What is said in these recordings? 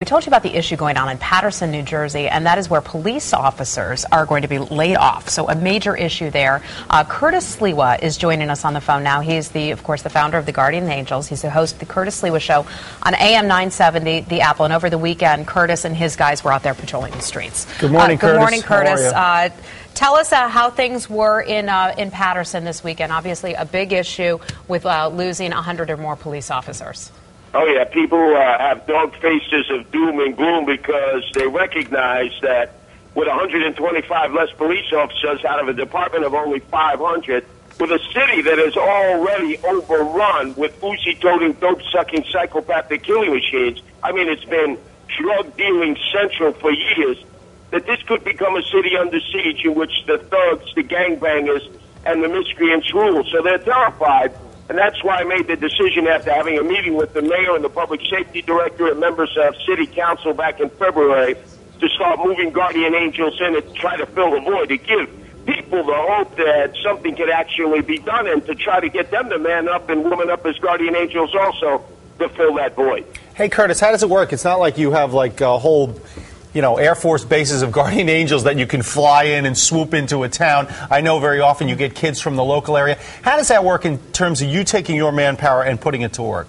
We told you about the issue going on in Paterson, New Jersey, and that is where police officers are going to be laid off. So a major issue there. Curtis Sliwa is joining us on the phone now. He's, of course, the founder of the Guardian Angels. He's the host of the Curtis Sliwa Show on AM 970, The Apple. And over the weekend, Curtis and his guys were out there patrolling the streets. Good morning, Curtis. Good morning, Curtis. How are you? Tell us how things were in Paterson this weekend. Obviously, a big issue with losing 100 or more police officers. Oh, yeah, people have dog faces of doom and gloom because they recognize that with 125 less police officers out of a department of only 500, with a city that is already overrun with Uzi-toting, dope-sucking, psychopathic killing machines. I mean, it's been drug-dealing central for years, that this could become a city under siege in which the thugs, the gangbangers, and the miscreants rule. So they're terrified. And that's why I made the decision after having a meeting with the mayor and the public safety director and members of city council back in February to start moving Guardian Angels in and try to fill the void, to give people the hope that something could actually be done and to try to get them to man up and woman up as Guardian Angels also to fill that void. Hey, Curtis, how does it work? It's not like you have like a whole Air Force bases of Guardian Angels that you can fly in and swoop into a town. I know very often you get kids from the local area. How does that work in terms of you taking your manpower and putting it to work?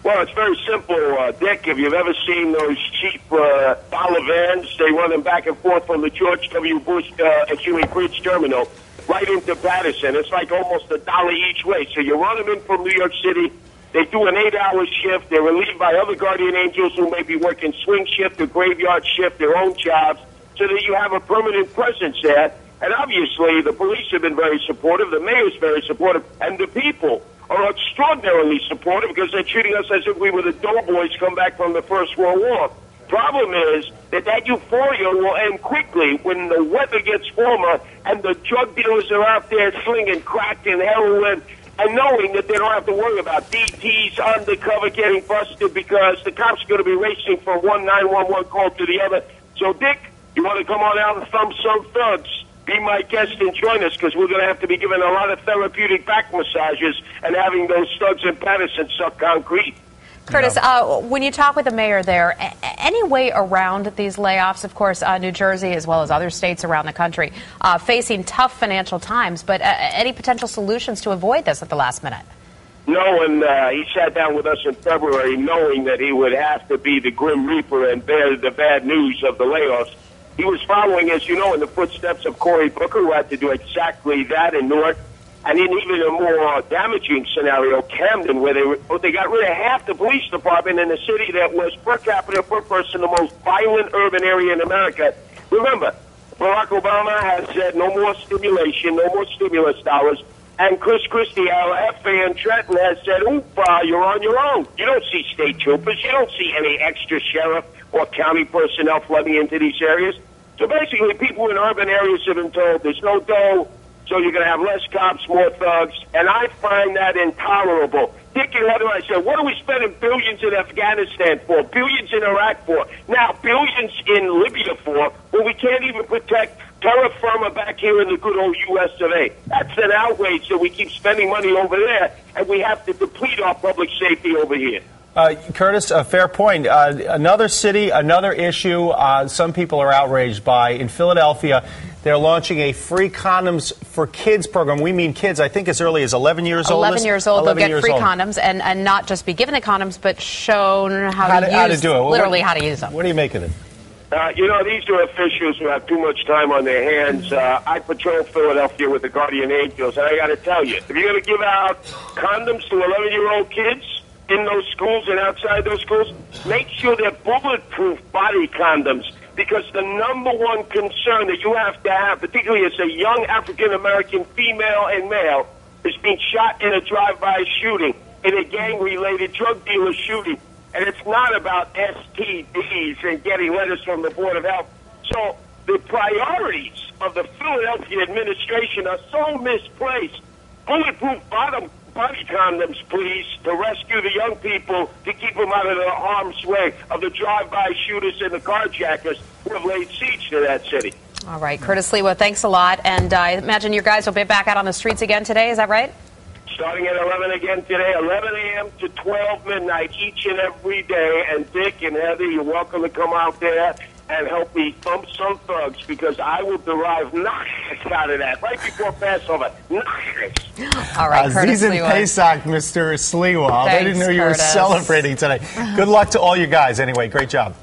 Well, it's very simple, Dick. If you've ever seen those cheap dollar vans, they run them back and forth from the George W. Bush Bridge Terminal right into Paterson. It's like almost $1 each way. So you run them in from New York City. They do an 8-hour shift. They're relieved by other Guardian Angels who may be working swing shift or graveyard shift, their own jobs, so that you have a permanent presence there. And obviously, the police have been very supportive. The mayor's very supportive. And the people are extraordinarily supportive because they're treating us as if we were the doughboys come back from the First World War. Problem is that euphoria will end quickly when the weather gets warmer and the drug dealers are out there slinging crack and heroin, and knowing that they don't have to worry about DTs undercover getting busted because the cops are going to be racing from one 911 call to the other. So, Dick, you want to come on out and thumb some thugs? Be my guest and join us because we're going to have to be giving a lot of therapeutic back massages and having those thugs in Paterson suck concrete. Curtis, when you talk with the mayor there, any way around these layoffs? Of course, New Jersey, as well as other states around the country, facing tough financial times, but any potential solutions to avoid this at the last minute? No, and he sat down with us in February knowing that he would have to be the Grim Reaper and bear the bad news of the layoffs. He was following, as you know, in the footsteps of Cory Booker, who had to do exactly that in Newark. And in even a more damaging scenario, Camden, where they got rid of half the police department in a city that was per capita, per person, the most violent urban area in America. Remember, Barack Obama has said no more stimulation, no more stimulus dollars. And Chris Christie, our FA in Trenton, has said, you're on your own. You don't see state troopers. You don't see any extra sheriff or county personnel flooding into these areas. So basically, people in urban areas have been told there's no dough, so you're going to have less cops, more thugs, and I find that intolerable. Dick and Heather, I said, what are we spending billions in Afghanistan for, billions in Iraq for, now billions in Libya for, when we can't even protect terra firma back here in the good old U.S. of A. That's an outrage that we keep spending money over there, and we have to deplete our public safety over here. Curtis, a fair point. Another city, another issue some people are outraged by. In Philadelphia, they're launching a free condoms for kids program. We mean kids, I think as early as 11 years old. 11 years old, they'll get free condoms and not just be given the condoms, but shown how to do it. Literally how to use them. What do you make of it? These are officials who have too much time on their hands. I patrol Philadelphia with the Guardian Angels, and I got to tell you, if you're going to give out condoms to 11-year-old kids in those schools and outside those schools, make sure they're bulletproof body condoms, because the number one concern that you have to have, particularly as a young African-American female and male, is being shot in a drive-by shooting, in a gang-related drug dealer shooting. And it's not about STDs and getting letters from the Board of Health. So the priorities of the Philadelphia administration are so misplaced. Bulletproof body condoms, please, to rescue the young people, to keep them out of the harm's way of the drive-by shooters and the carjackers who have laid siege to that city. All right, Curtis Sliwa, thanks a lot. And I imagine your guys will be back out on the streets again today, is that right? starting at 11 again today, 11 a.m. to 12 midnight each and every day. And Dick and Heather, you're welcome to come out there and help me thump some thugs, because I will derive nachas out of that right before Passover. Nachas. All right, Curtis Azizan Sliwa. Pesach, Mr. Sliwa. I Thanks, didn't know you Curtis. were celebrating today. Good luck to all you guys anyway. Great job.